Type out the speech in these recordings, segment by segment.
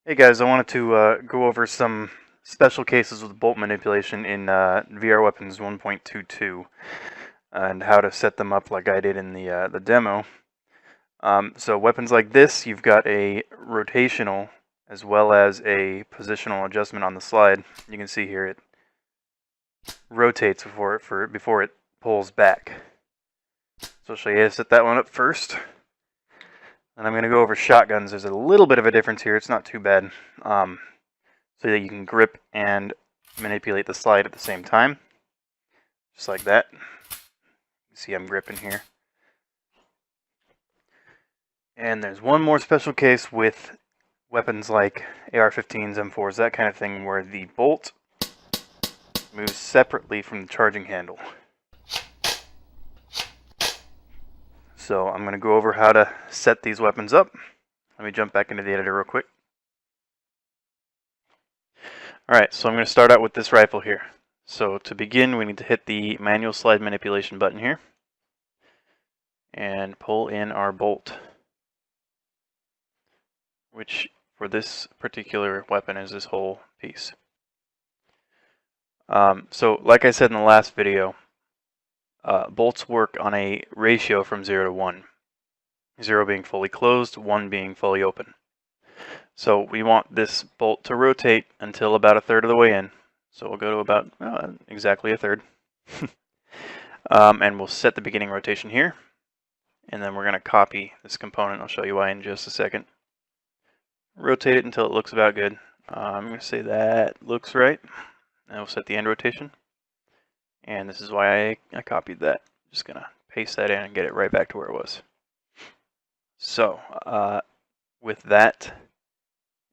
Hey guys, I wanted to go over some special cases with bolt manipulation in VRWeapons 1.22 and how to set them up like I did in the demo. So weapons like this, you've got a rotational as well as a positional adjustment on the slide. You can see here it rotates before it pulls back. So I'll show you how to set that one up first. And I'm going to go over shotguns. There's a little bit of a difference here. It's not too bad. So that you can grip and manipulate the slide at the same time. Just like that. You see I'm gripping here. And there's one more special case with weapons like AR-15s, M4s, that kind of thing, where the bolt moves separately from the charging handle. So I'm going to go over how to set these weapons up. Let me jump back into the editor real quick. Alright, so I'm going to start out with this rifle here. So to begin, we need to hit the manual slide manipulation button here and pull in our bolt, which for this particular weapon is this whole piece. So like I said in the last video, bolts work on a ratio from 0 to 1. 0 being fully closed, 1 being fully open. So we want this bolt to rotate until about a third of the way in. So we'll go to about exactly a third. And we'll set the beginning rotation here. And then we're going to copy this component. I'll show you why in just a second. Rotate it until it looks about good. I'm going to say that looks right. And we'll set the end rotation. And this is why I copied that. Just going to paste that in and get it right back to where it was. So, with that,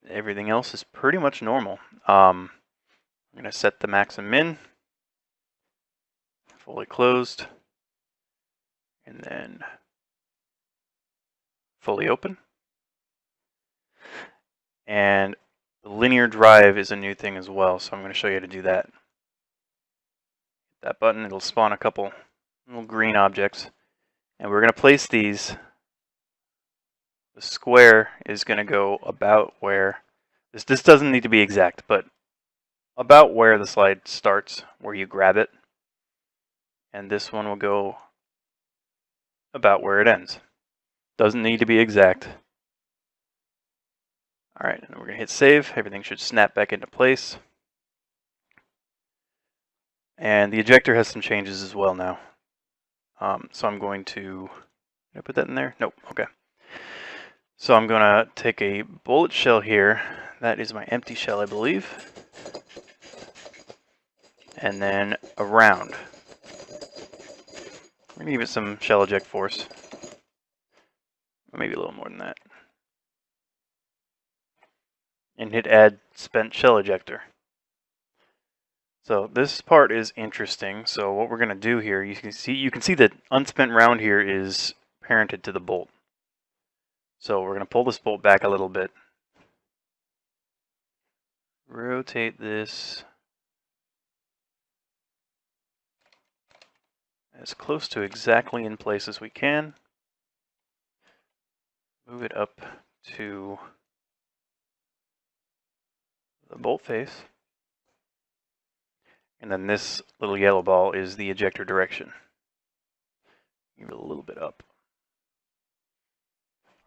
everything else is pretty much normal. I'm going to set the max and min. Fully closed. And then fully open. And the linear drive is a new thing as well, so I'm going to show you how to do that. Hit that button, it'll spawn a couple little green objects. And we're going to place these. The square is going to go about where, this doesn't need to be exact, but about where the slide starts, where you grab it. And this one will go about where it ends. Doesn't need to be exact. Alright, and we're going to hit save. Everything should snap back into place. And the ejector has some changes as well now. So I'm going to, did I put that in there? Nope, okay. So I'm going to take a bullet shell here. That is my empty shell, I believe. And then a round. We're going to give it some shell eject force. Maybe a little more than that. And hit add spent shell ejector. So this part is interesting. So what we're going to do here, you can see that unspent round here is parented to the bolt. So we're going to pull this bolt back a little bit. Rotate this as close to exactly in place as we can. Move it up to the bolt face. And then this little yellow ball is the ejector direction. Give it a little bit up.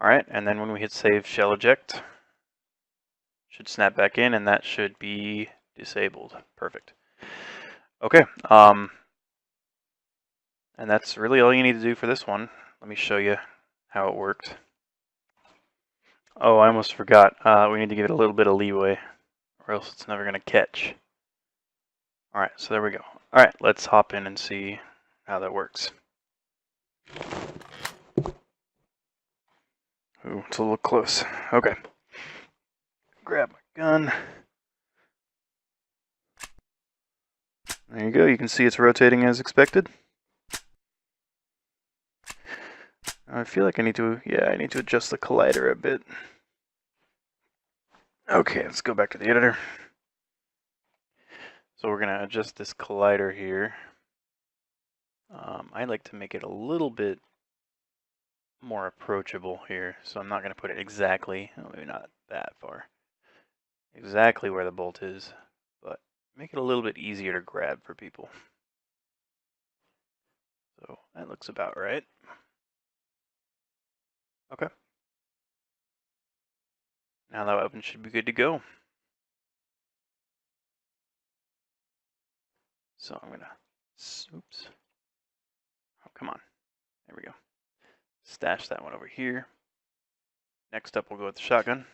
Alright, and then when we hit save shell eject, should snap back in, and that should be disabled. Perfect. Okay, and that's really all you need to do for this one. Let me show you how it worked. Oh, I almost forgot. We need to give it a little bit of leeway, or else it's never going to catch. Alright, so there we go. Alright, let's hop in and see how that works. Ooh, it's a little close. Okay. Grab my gun. There you go. You can see it's rotating as expected. I feel like I need to adjust the collider a bit. Okay, let's go back to the editor. So we're going to adjust this collider here. I'd like to make it a little bit more approachable here, so I'm not going to put it exactly, maybe not that far. exactly where the bolt is, but make it a little bit easier to grab for people. So that looks about right. Okay. Now that weapon should be good to go. So I'm gonna, oops. Oh, come on. There we go. Stash that one over here. Next up, we'll go with the shotgun.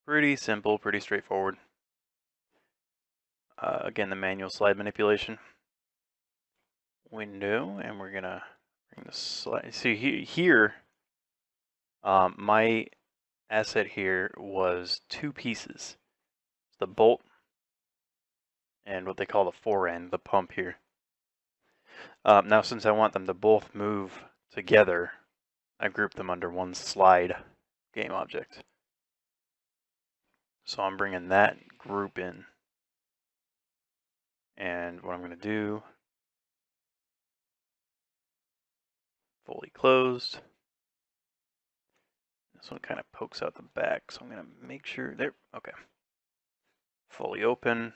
Pretty simple, pretty straightforward. Again, the manual slide manipulation. Window, and we're gonna bring the slide. See here, my asset here was two pieces. The bolt and what they call the fore end, the pump here. Now, since I want them to both move together, I group them under one slide game object. So I'm bringing that group in. And what I'm going to do, fully closed. This one kind of pokes out the back, so I'm going to make sure there. Okay. Fully open.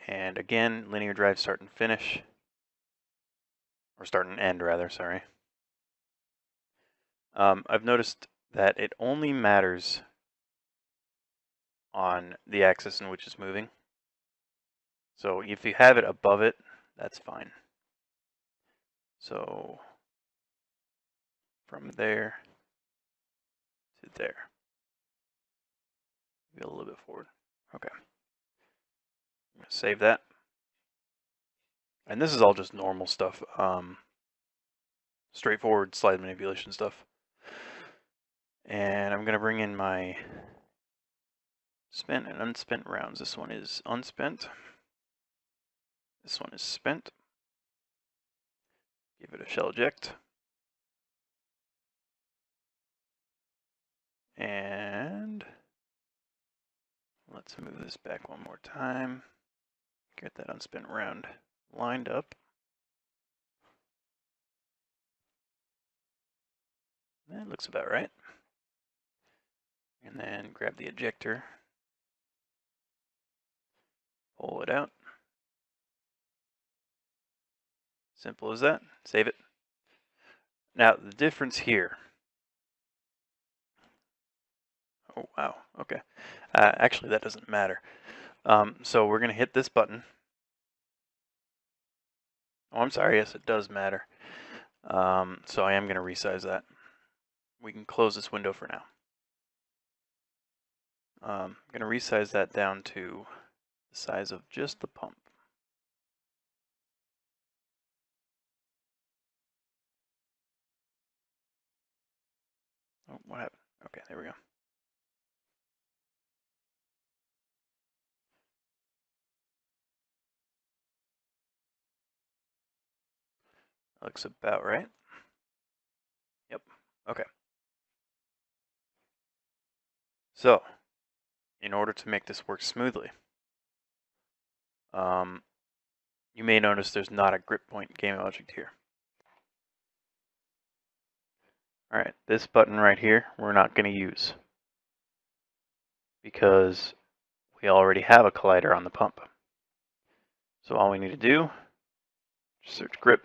And again, linear drive start and finish. Or start and end, rather, sorry. I've noticed that it only matters on the axis in which it's moving. So if you have it above it, that's fine. So from there to there. Go a little bit forward. Okay. I'm going to save that. And this is all just normal stuff. Straightforward slide manipulation stuff. And I'm going to bring in my spent and unspent rounds. This one is unspent. This one is spent. Give it a shell eject. And let's move this back one more time. Get that unspent round lined up. That looks about right. And then grab the ejector. Pull it out. Simple as that. Save it. Now, the difference here. Oh, wow. Okay. Actually, that doesn't matter. So we're going to hit this button. Oh, I'm sorry. Yes, it does matter. So I am going to resize that. We can close this window for now. I'm going to resize that down to the size of just the pump. Oh, what happened? Okay, there we go. Looks about right. Yep. Okay. So, in order to make this work smoothly, you may notice there's not a grip point game object here. Alright, this button right here, we're not going to use because we already have a collider on the pump. So all we need to do, search grip,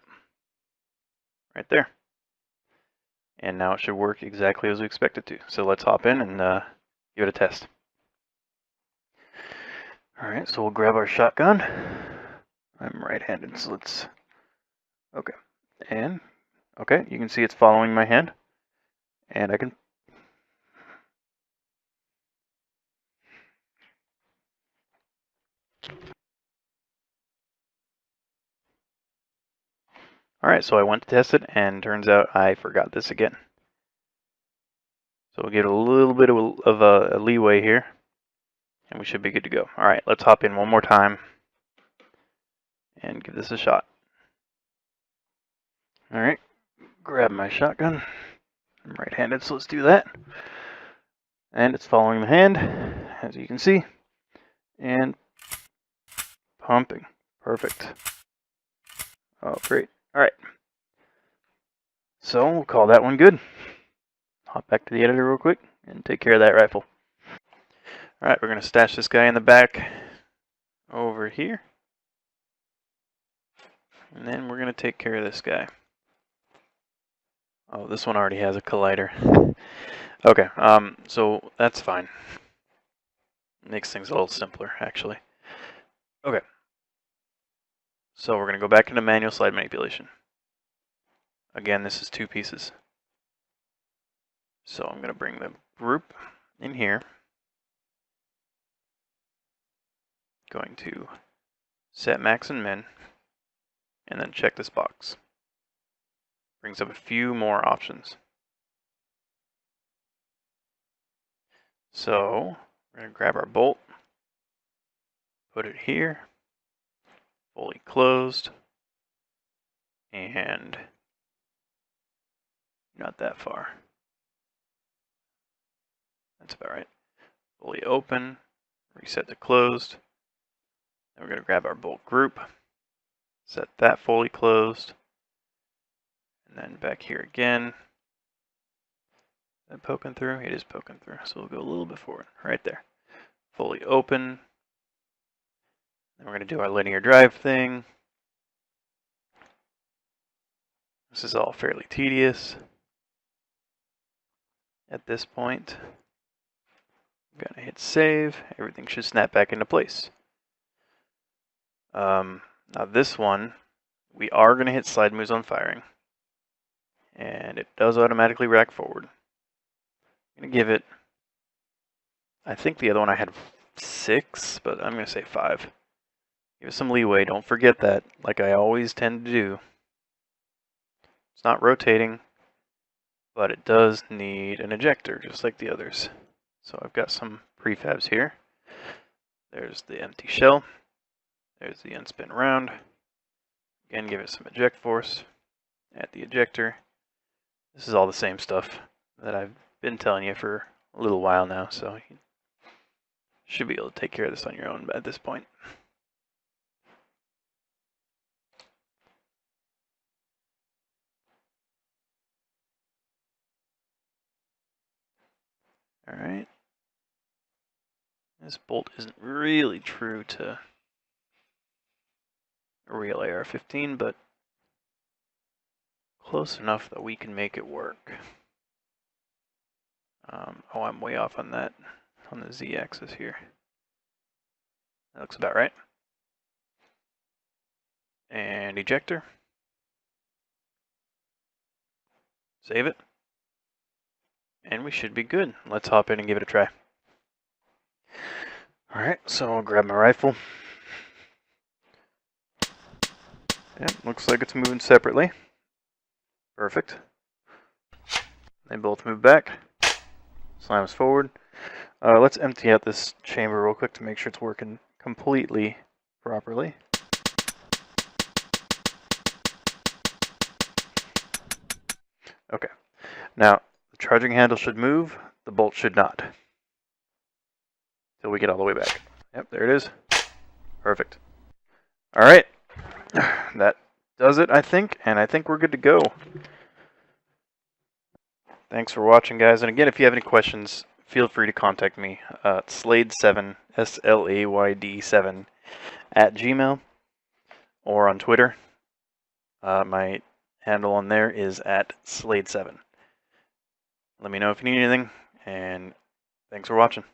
right there. And now it should work exactly as we expect it to. So let's hop in and give it a test. Alright, so we'll grab our shotgun. I'm right-handed, so let's, okay. And, okay, you can see it's following my hand. And I can, alright, so I went to test it, and turns out I forgot this again. So we'll get a little bit of a leeway here, and we should be good to go. Alright, let's hop in one more time and give this a shot. Alright, grab my shotgun. I'm right-handed, so let's do that. And it's following the hand, as you can see, and pumping. Perfect. Oh, great. Alright. So we'll call that one good. hop back to the editor real quick and take care of that rifle. Alright, we're going to stash this guy in the back over here. And then we're going to take care of this guy. Oh, this one already has a collider. Okay, so that's fine. Makes things a little simpler, actually. Okay. So we're going to go back into manual slide manipulation. Again, this is 2 pieces. So I'm going to bring the group in here. Going to set max and min, and then check this box. Brings up a few more options. So we're going to grab our bolt, put it here, fully closed, and not that far. That's about right. Fully open, reset to closed. Then we're going to grab our bolt group, set that fully closed, and then back here again. Is that poking through? It is poking through, so we'll go a little bit forward, right there. Fully open. Then we're going to do our linear drive thing. This is all fairly tedious at this point. I'm going to hit save. Everything should snap back into place. Now this one, we are going to hit slide moves on firing. And it does automatically rack forward. I'm going to give it, I think the other one I had 6, but I'm going to say 5. Give it some leeway. Don't forget that, like I always tend to do. It's not rotating, but it does need an ejector, just like the others. So I've got some prefabs here. There's the empty shell. There's the unspin round. Again, give it some eject force. Add the ejector. This is all the same stuff that I've been telling you for a little while now, so you should be able to take care of this on your own at this point. Alright. This bolt isn't really true to a real AR-15, but close enough that we can make it work. Oh, I'm way off on that, on the Z-axis here. That looks about right. And ejector. Save it. And we should be good. Let's hop in and give it a try. Alright, so I'll grab my rifle. Yep, looks like it's moving separately. Perfect. They both move back. Slams forward. Let's empty out this chamber real quick to make sure it's working completely properly. Okay. Now, the charging handle should move. The bolt should not. Till we get all the way back. Yep, there it is. Perfect. Alright. That does it, I think. And I think we're good to go. Thanks for watching, guys. And again, if you have any questions, feel free to contact me. Slayd7, SLAYD7, @gmail, or on Twitter. My handle on there is @Slayd7. Let me know if you need anything, and thanks for watching.